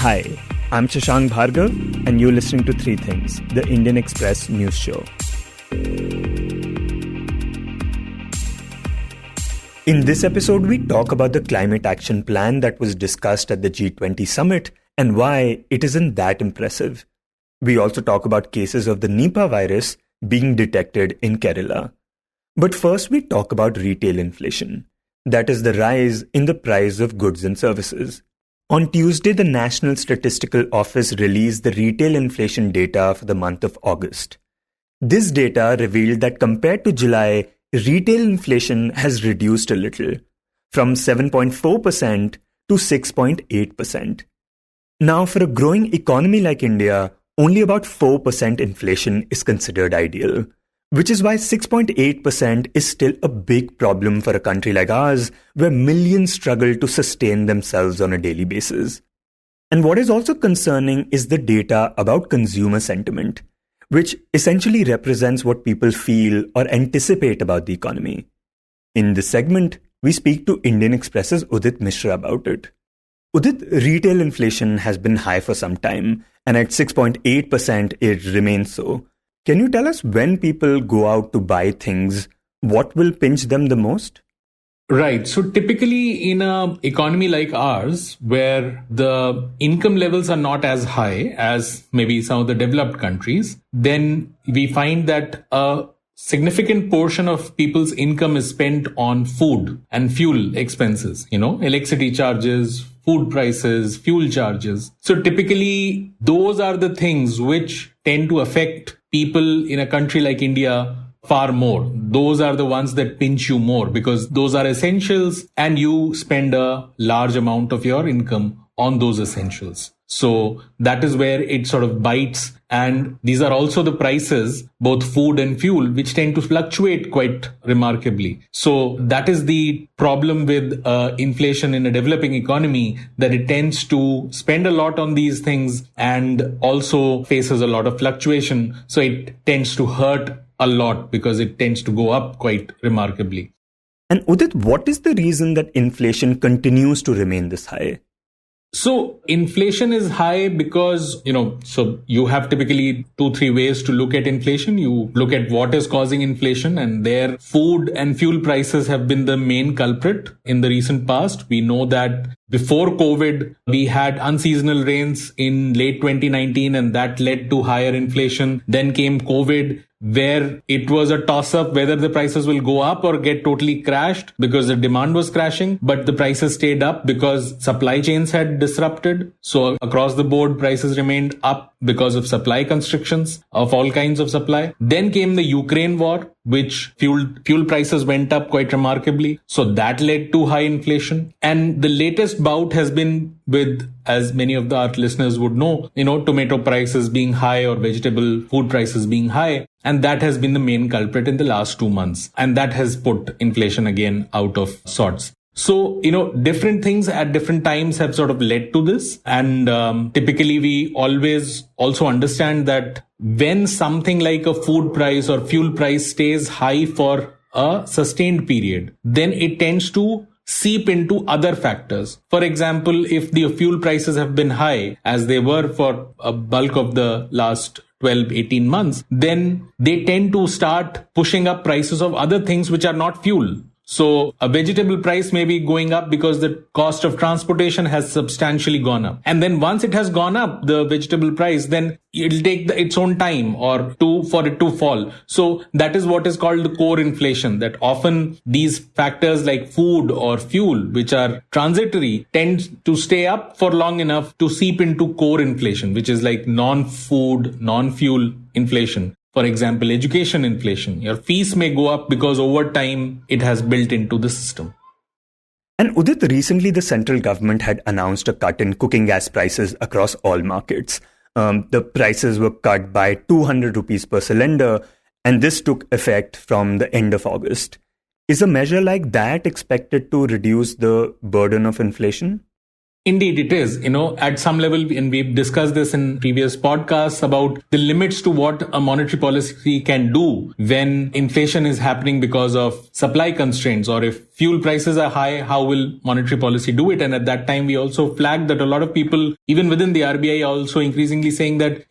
Hi, I'm Shashank Bhargava, and you're listening to Three Things, the Indian Express news show. In this episode, we talk about the climate action plan that was discussed at the G20 summit and why it isn't that impressive. We also talk about cases of the Nipah virus being detected in Kerala. But first, we talk about retail inflation. That is the rise in the price of goods and services. On Tuesday, the National Statistical Office released the retail inflation data for the month of August. This data revealed that compared to July, retail inflation has reduced a little, from 7.4% to 6.8%. Now, for a growing economy like India, only about 4% inflation is considered ideal, which is why 6.8% is still a big problem for a country like ours, where millions struggle to sustain themselves on a daily basis. And what is also concerning is the data about consumer sentiment, which essentially represents what people feel or anticipate about the economy. In this segment, we speak to Indian Express's Udit Misra about it. Udit, retail inflation has been high for some time, and at 6.8% it remains so. Can you tell us when people go out to buy things, what will pinch them the most? Right. So typically in an economy like ours, where the income levels are not as high as maybe some of the developed countries, then we find that a significant portion of people's income is spent on food and fuel expenses, electricity charges, food prices, fuel charges. So typically those are the things which tend to affect people in a country like India far more. Those are the ones that pinch you more because those are essentials and you spend a large amount of your income on those essentials. So that is where it sort of bites. And these are also the prices, both food and fuel, which tend to fluctuate quite remarkably. So that is the problem with inflation in a developing economy, that it tends to spend a lot on these things and also faces a lot of fluctuation. So it tends to hurt a lot because it tends to go up quite remarkably. And Udit, what is the reason that inflation continues to remain this high? So inflation is high because, so you have typically 2-3 ways to look at inflation. You look at what is causing inflation, and there food and fuel prices have been the main culprit in the recent past. We know that before COVID, we had unseasonal rains in late 2019, and that led to higher inflation. Then came COVID, where it was a toss-up whether the prices will go up or get totally crashed because the demand was crashing, but the prices stayed up because supply chains had disrupted. So across the board, prices remained up because of supply constrictions of all kinds of supply. Then came the Ukraine war, which fuel prices went up quite remarkably. So that led to high inflation. And the latest bout has been with, as many of our listeners would know, tomato prices being high or vegetable food prices being high. And that has been the main culprit in the last 2 months. And that has put inflation again out of sorts. So, different things at different times have sort of led to this. And typically we always also understand that when something like a food price or fuel price stays high for a sustained period, then it tends to seep into other factors. For example, if the fuel prices have been high, as they were for a bulk of the last 12-18 months, then they tend to start pushing up prices of other things which are not fuel. So a vegetable price may be going up because the cost of transportation has substantially gone up. And then once it has gone up, the vegetable price, then it'll take its own time for it to fall. So that is what is called the core inflation, that often these factors like food or fuel, which are transitory, tend to stay up for long enough to seep into core inflation, which is like non-food, non-fuel inflation. For example, education inflation. Your fees may go up because over time it has built into the system. And Udit, recently the central government had announced a cut in cooking gas prices across all markets. The prices were cut by 200 rupees per cylinder, and this took effect from the end of August. Is a measure like that expected to reduce the burden of inflation? Indeed, it is. At some level, and we've discussed this in previous podcasts about the limits to what a monetary policy can do when inflation is happening because of supply constraints, or if fuel prices are high, how will monetary policy do it? And at that time, we also flagged that a lot of people, even within the RBI, are also increasingly saying that,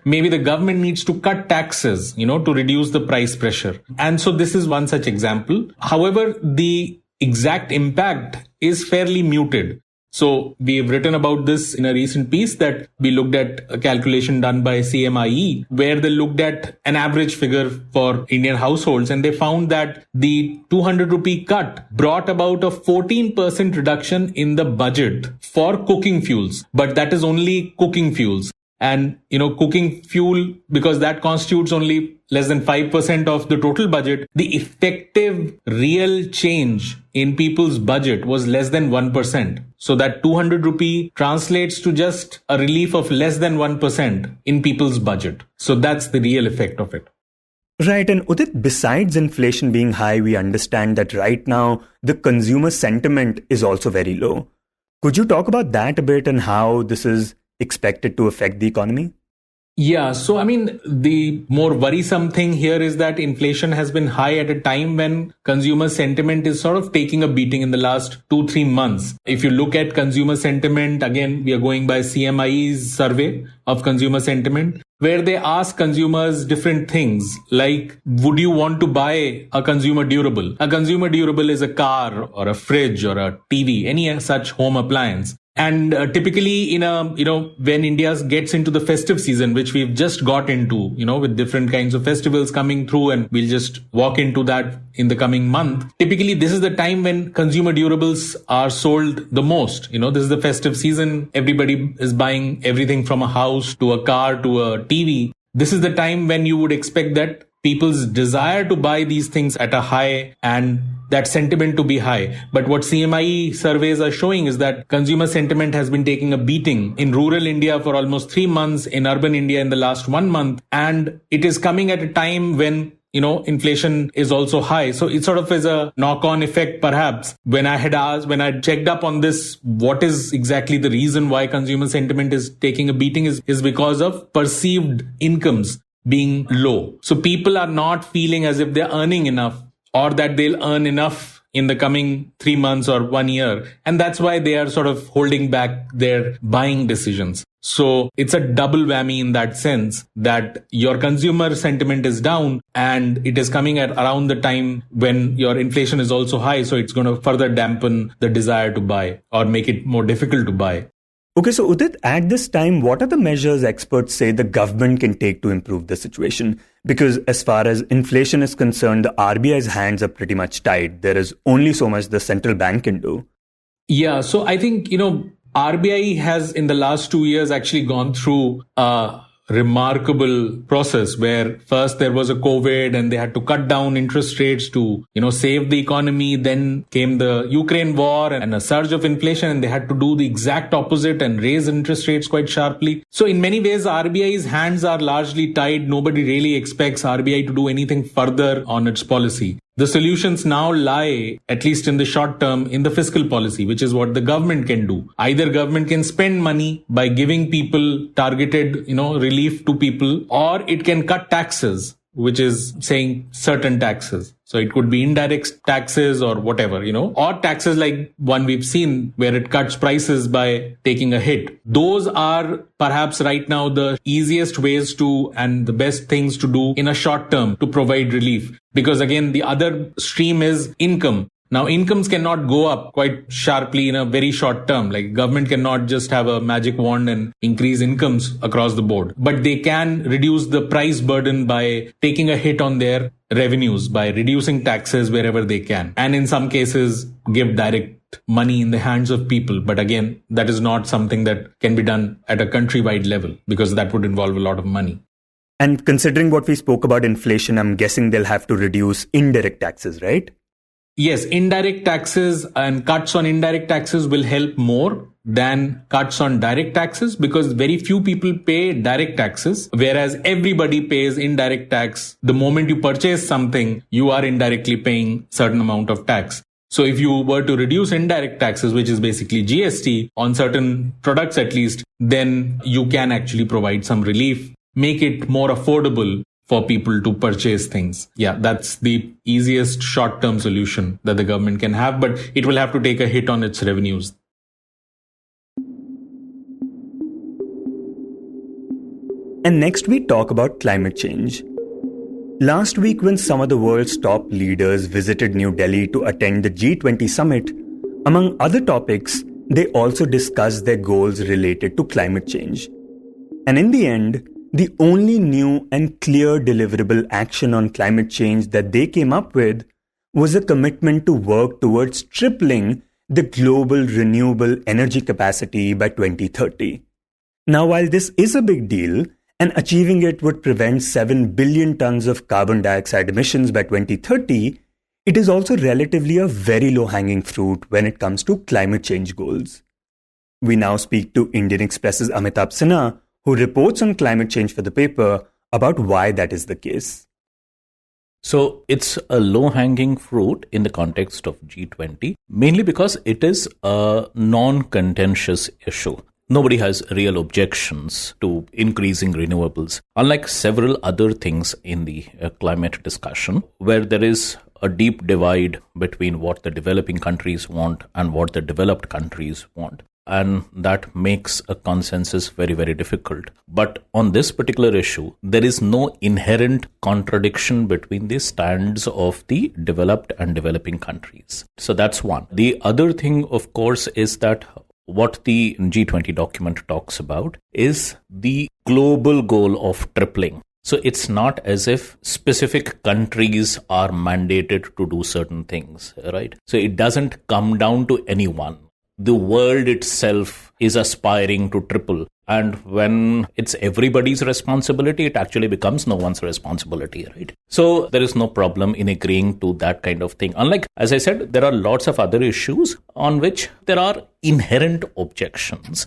maybe the government needs to cut taxes, to reduce the price pressure. And so this is one such example. However, the exact impact is fairly muted. So we have written about this in a recent piece that we looked at a calculation done by CMIE, where they looked at an average figure for Indian households, and they found that the 200 rupee cut brought about a 14% reduction in the budget for cooking fuels. But that is only cooking fuels. And, cooking fuel, because that constitutes only less than 5% of the total budget, the effective real change in people's budget was less than 1%. So that 200 rupee translates to just a relief of less than 1% in people's budget. So that's the real effect of it. Right. And Udit, besides inflation being high, we understand that right now the consumer sentiment is also very low. Could you talk about that a bit and how this is expected to affect the economy? Yeah. So, the more worrisome thing here is that inflation has been high at a time when consumer sentiment is sort of taking a beating in the last 2-3 months. If you look at consumer sentiment, again, we are going by CMIE's survey of consumer sentiment, where they ask consumers different things like, would you want to buy a consumer durable? A consumer durable is a car or a fridge or a TV, any such home appliance. And typically when India gets into the festive season, which we've just got into, with different kinds of festivals coming through, and we'll just walk into that in the coming month. Typically, this is the time when consumer durables are sold the most. This is the festive season. Everybody is buying everything from a house to a car to a TV. This is the time when you would expect that people's desire to buy these things at a high and that sentiment to be high. But what CMIE surveys are showing is that consumer sentiment has been taking a beating in rural India for almost 3 months, in urban India in the last 1 month. And it is coming at a time when inflation is also high. So it sort of is a knock-on effect, perhaps. When I checked up on this, what is exactly the reason why consumer sentiment is taking a beating is because of perceived incomes being low. So people are not feeling as if they're earning enough, or that they'll earn enough in the coming 3 months or 1 year. And that's why they are sort of holding back their buying decisions. So it's a double whammy in that sense, that your consumer sentiment is down and it is coming at around the time when your inflation is also high. So it's going to further dampen the desire to buy or make it more difficult to buy. Okay, so Udit, at this time, what are the measures experts say the government can take to improve the situation? Because as far as inflation is concerned, the RBI's hands are pretty much tied. There is only so much the central bank can do. Yeah, so I think, RBI has in the last 2 years actually gone through a remarkable process where first there was a COVID and they had to cut down interest rates to, save the economy. Then came the Ukraine war and a surge of inflation, and they had to do the exact opposite and raise interest rates quite sharply. So in many ways, RBI's hands are largely tied. Nobody really expects RBI to do anything further on its policy. The solutions now lie, at least in the short term, in the fiscal policy, which is what the government can do. Either government can spend money by giving people targeted, relief to people, or it can cut taxes, which is saying certain taxes. So it could be indirect taxes or whatever, or taxes like one we've seen where it cuts prices by taking a hit. Those are perhaps right now the easiest ways to and the best things to do in a short term to provide relief. Because again, the other stream is income. Now, incomes cannot go up quite sharply in a very short term. Like government cannot just have a magic wand and increase incomes across the board. But they can reduce the price burden by taking a hit on their revenues, by reducing taxes wherever they can. And in some cases, give direct money in the hands of people. But again, that is not something that can be done at a countrywide level because that would involve a lot of money. And considering what we spoke about inflation, I'm guessing they'll have to reduce indirect taxes, right? Yes, indirect taxes and cuts on indirect taxes will help more than cuts on direct taxes because very few people pay direct taxes, whereas everybody pays indirect tax. The moment you purchase something, you are indirectly paying certain amount of tax. So if you were to reduce indirect taxes, which is basically GST, on certain products at least, then you can actually provide some relief, make it more affordable for people to purchase things. Yeah, that's the easiest short-term solution that the government can have, but it will have to take a hit on its revenues. And next we talk about climate change. Last week, when some of the world's top leaders visited New Delhi to attend the G20 summit, among other topics, they also discussed their goals related to climate change. And in the end, the only new and clear deliverable action on climate change that they came up with was a commitment to work towards tripling the global renewable energy capacity by 2030. Now, while this is a big deal, and achieving it would prevent 7 billion tons of carbon dioxide emissions by 2030, it is also relatively a very low-hanging fruit when it comes to climate change goals. We now speak to Indian Express's Amitabh Sinha, who reports on climate change for the paper, about why that is the case. So it's a low-hanging fruit in the context of G20, mainly because it is a non-contentious issue. Nobody has real objections to increasing renewables, unlike several other things in the climate discussion, where there is a deep divide between what the developing countries want and what the developed countries want. And that makes a consensus very, very difficult. But on this particular issue, there is no inherent contradiction between the stands of the developed and developing countries. So that's one. The other thing, of course, is that what the G20 document talks about is the global goal of tripling. So it's not as if specific countries are mandated to do certain things, right? So it doesn't come down to anyone. The world itself is aspiring to triple. And when it's everybody's responsibility, it actually becomes no one's responsibility, right? So there is no problem in agreeing to that kind of thing. Unlike, as I said, there are lots of other issues on which there are inherent objections.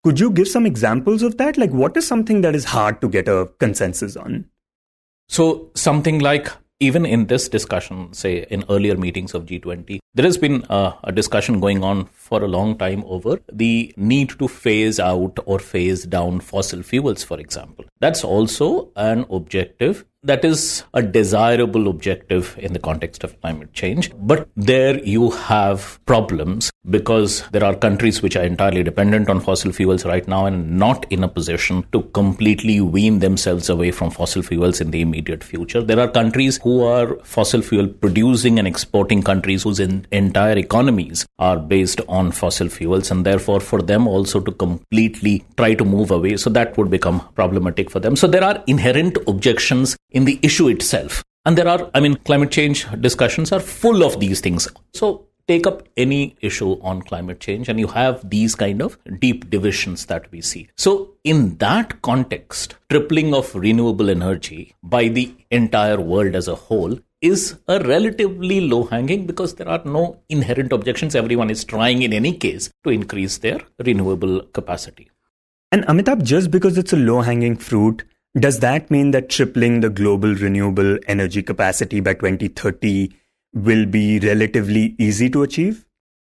Could you give some examples of that? Like, what is something that is hard to get a consensus on? So something like, even in this discussion, say in earlier meetings of G20, there has been a discussion going on for a long time over the need to phase out or phase down fossil fuels, for example. That's also an objective that is a desirable objective in the context of climate change. But there you have problems because there are countries which are entirely dependent on fossil fuels right now and not in a position to completely wean themselves away from fossil fuels in the immediate future. There are countries who are fossil fuel producing and exporting countries whose entire economies are based on fossil fuels, and therefore for them also to completely try to move away. So that would become problematic for them. So there are inherent objections in the issue itself. And there are, climate change discussions are full of these things. So take up any issue on climate change and you have these kind of deep divisions that we see. So in that context, tripling of renewable energy by the entire world as a whole is a relatively low-hanging because there are no inherent objections. Everyone is trying in any case to increase their renewable capacity. And Amitabh, just because it's a low-hanging fruit, does that mean that tripling the global renewable energy capacity by 2030 will be relatively easy to achieve?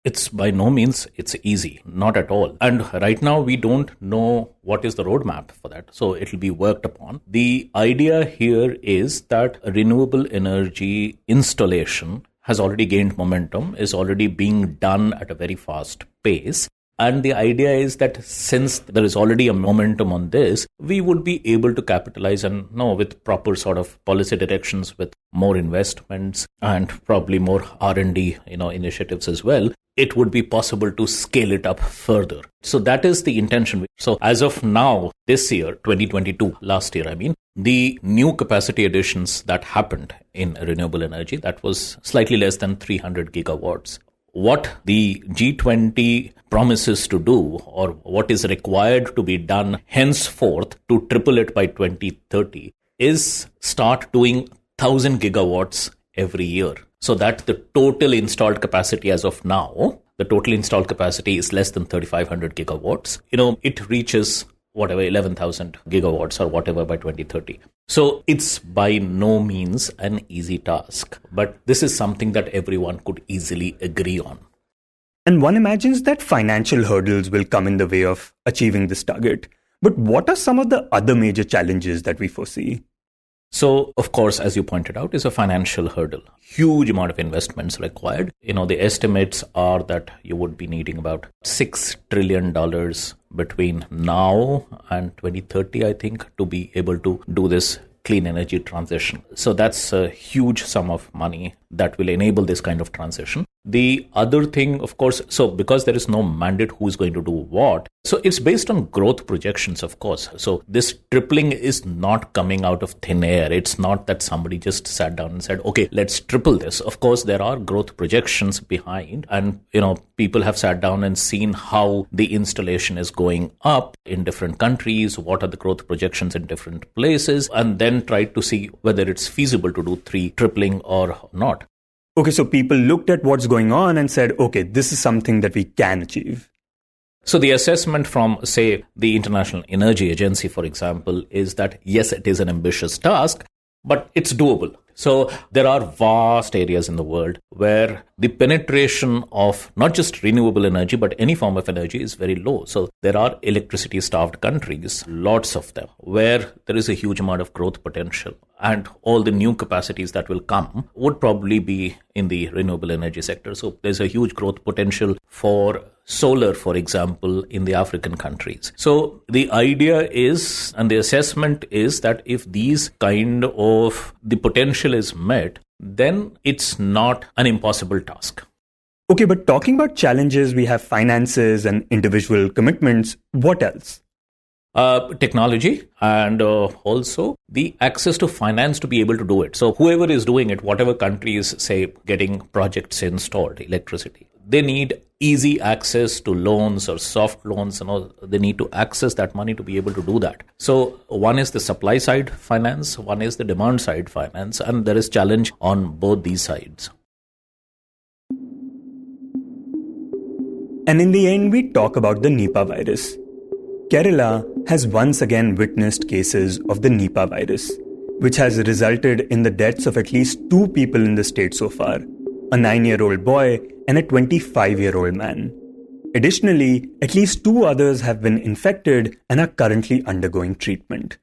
It's by no means it's easy, not at all. And right now we don't know what is the roadmap for that. So it will be worked upon. The idea here is that renewable energy installation has already gained momentum, is already being done at a very fast pace. And the idea is that since there is already a momentum on this, we would be able to capitalize and with proper sort of policy directions, with more investments and probably more R&D, initiatives as well, it would be possible to scale it up further. So that is the intention. So as of now, this year, 2022, last year, the new capacity additions that happened in renewable energy, that was slightly less than 300 gigawatts. What the G20 promises to do, or what is required to be done henceforth to triple it by 2030, is start doing 1,000 gigawatts every year. So that the total installed capacity as of now, the total installed capacity is less than 3,500 gigawatts. It reaches whatever, 11,000 gigawatts or whatever by 2030. So it's by no means an easy task, but this is something that everyone could easily agree on. And one imagines that financial hurdles will come in the way of achieving this target. But what are some of the other major challenges that we foresee? So, of course, as you pointed out, is a financial hurdle. Huge amount of investments required. The estimates are that you would be needing about $6 trillion between now and 2030, I think, to be able to do this clean energy transition. So that's a huge sum of money that will enable this kind of transition. The other thing, of course, so because there is no mandate who's going to do what, so it's based on growth projections, of course. So this tripling is not coming out of thin air. It's not that somebody just sat down and said, okay, let's triple this. Of course, there are growth projections behind, and, people have sat down and seen how the installation is going up in different countries, what are the growth projections in different places, and then tried to see whether it's feasible to do tripling or not. Okay, so people looked at what's going on and said, okay, this is something that we can achieve. So the assessment from, say, the International Energy Agency, for example, is that, yes, it is an ambitious task, but it's doable. So there are vast areas in the world where the penetration of not just renewable energy, but any form of energy is very low. So there are electricity-starved countries, lots of them, where there is a huge amount of growth potential. And all the new capacities that will come would probably be in the renewable energy sector. So there's a huge growth potential for solar, for example, in the African countries. So the idea is, and the assessment is, that if these kind of the potential is met, then it's not an impossible task. Okay, but talking about challenges, we have finances and individual commitments. What else? Technology and also the access to finance to be able to do it. So whoever is doing it, whatever country is, say, getting projects installed, electricity, they need easy access to loans or soft loans. They need to access that money to be able to do that. So one is the supply side finance, one is the demand side finance, and there is challenge on both these sides. And in the end, we talk about the Nipah virus. Kerala has once again witnessed cases of the Nipah virus, which has resulted in the deaths of at least 2 people in the state so far, a 9-year-old boy and a 25-year-old man. Additionally, at least 2 others have been infected and are currently undergoing treatment.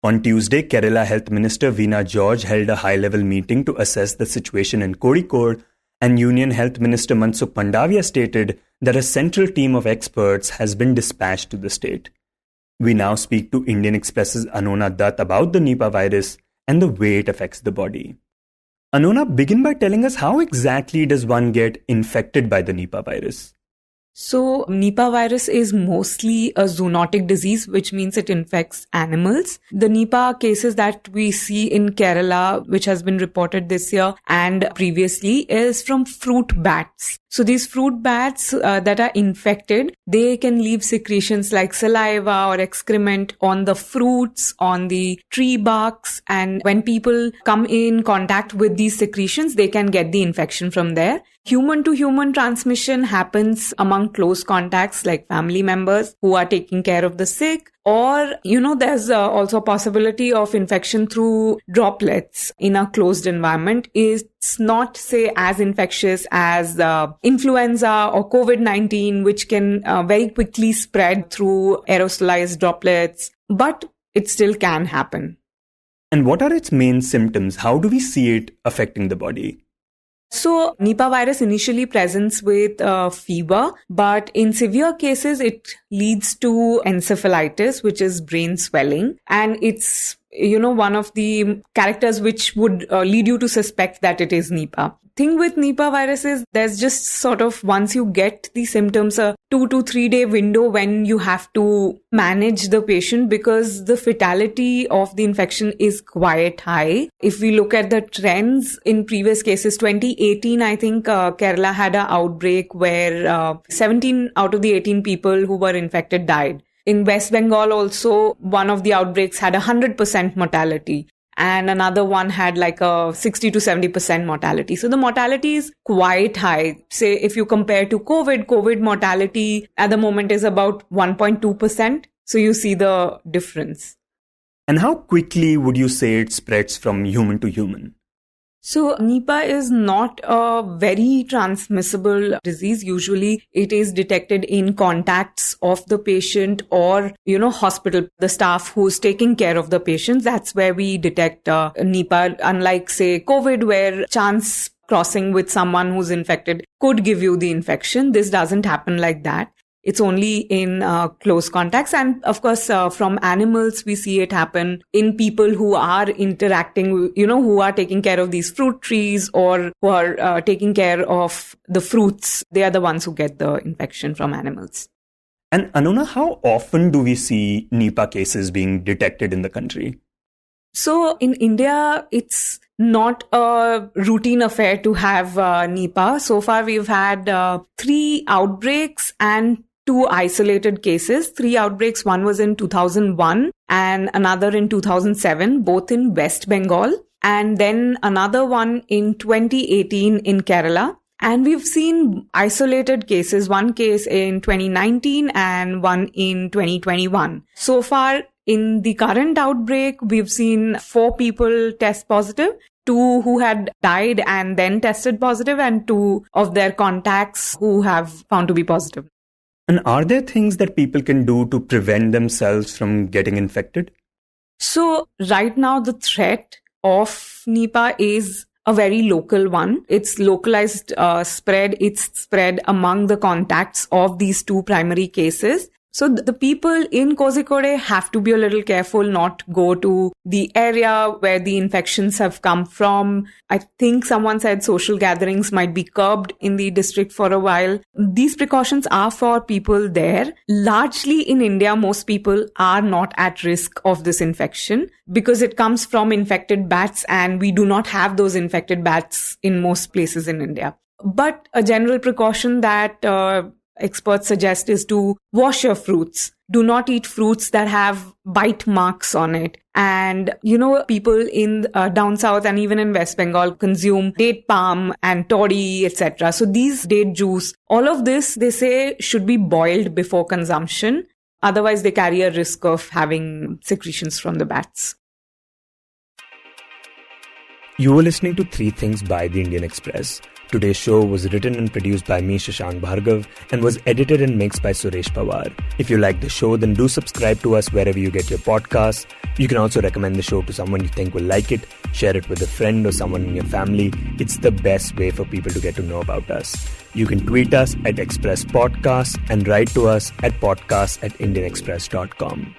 On Tuesday, Kerala Health Minister Veena George held a high-level meeting to assess the situation in Kozhikode, and Union Health Minister Mansukh Mandavia stated that a central team of experts has been dispatched to the state. We now speak to Indian Express's Anonna Dutt about the Nipah virus and the way it affects the body. Anonna, begin by telling us how exactly does one get infected by the Nipah virus? So, Nipah virus is mostly a zoonotic disease, which means it infects animals. The Nipah cases that we see in Kerala, which has been reported this year and previously, is from fruit bats. So, these fruit bats that are infected, they can leave secretions like saliva or excrement on the fruits, on the tree barks. And when people come in contact with these secretions, they can get the infection from there. Human-to-human transmission happens among close contacts like family members who are taking care of the sick, or, there's also a possibility of infection through droplets in a closed environment. It's not, say, as infectious as influenza or COVID-19, which can very quickly spread through aerosolized droplets, but it still can happen. And what are its main symptoms? How do we see it affecting the body? So, Nipah virus initially presents with fever, but in severe cases, it leads to encephalitis, which is brain swelling. And it's, one of the characters which would lead you to suspect that it is Nipah. Thing with Nipah virus is there's just sort of, once you get the symptoms, a 2 to 3 day window when you have to manage the patient, because the fatality of the infection is quite high. If we look at the trends in previous cases, 2018, I think Kerala had an outbreak where 17 out of the 18 people who were infected died. In West Bengal also, one of the outbreaks had 100% mortality. And another one had like a 60 to 70% mortality. So the mortality is quite high. Say if you compare to COVID mortality at the moment is about 1.2%. So you see the difference. And how quickly would you say it spreads from human to human? So Nipah is not a very transmissible disease. Usually it is detected in contacts of the patient or, hospital, the staff who's taking care of the patients. That's where we detect Nipah, unlike say COVID, where chance crossing with someone who's infected could give you the infection. This doesn't happen like that. It's only in close contacts. And of course, from animals, we see it happen in people who are interacting, who are taking care of these fruit trees or who are taking care of the fruits. They are the ones who get the infection from animals. And Anonna, how often do we see Nipah cases being detected in the country? So in India, it's not a routine affair to have Nipah. So far, we've had 3 outbreaks and 2 isolated cases. 3 outbreaks. One was in 2001 and another in 2007, both in West Bengal. And then another one in 2018 in Kerala. And we've seen isolated cases, 1 case in 2019 and 1 in 2021. So far, in the current outbreak, we've seen 4 people test positive, 2 who had died and then tested positive, and 2 of their contacts who have found to be positive. And are there things that people can do to prevent themselves from getting infected? So right now, the threat of Nipah is a very local one. It's localized spread. It's spread among the contacts of these 2 primary cases. So the people in Kozhikode have to be a little careful, not go to the area where the infections have come from. I think someone said social gatherings might be curbed in the district for a while. These precautions are for people there. Largely in India, most people are not at risk of this infection because it comes from infected bats, and we do not have those infected bats in most places in India. But a general precaution that experts suggest is to wash your fruits. Do not eat fruits that have bite marks on it. And, people in down south and even in West Bengal consume date palm and toddy, etc. So these date juice, all of this, they say, should be boiled before consumption. Otherwise, they carry a risk of having secretions from the bats. You were listening to 3 Things by the Indian Express. Today's show was written and produced by me, Shashank Bhargava, and was edited and mixed by Suresh Pawar. If you like the show, then do subscribe to us wherever you get your podcasts. You can also recommend the show to someone you think will like it, share it with a friend or someone in your family. It's the best way for people to get to know about us. You can tweet us at Express Podcasts and write to us at podcasts@indianexpress.com.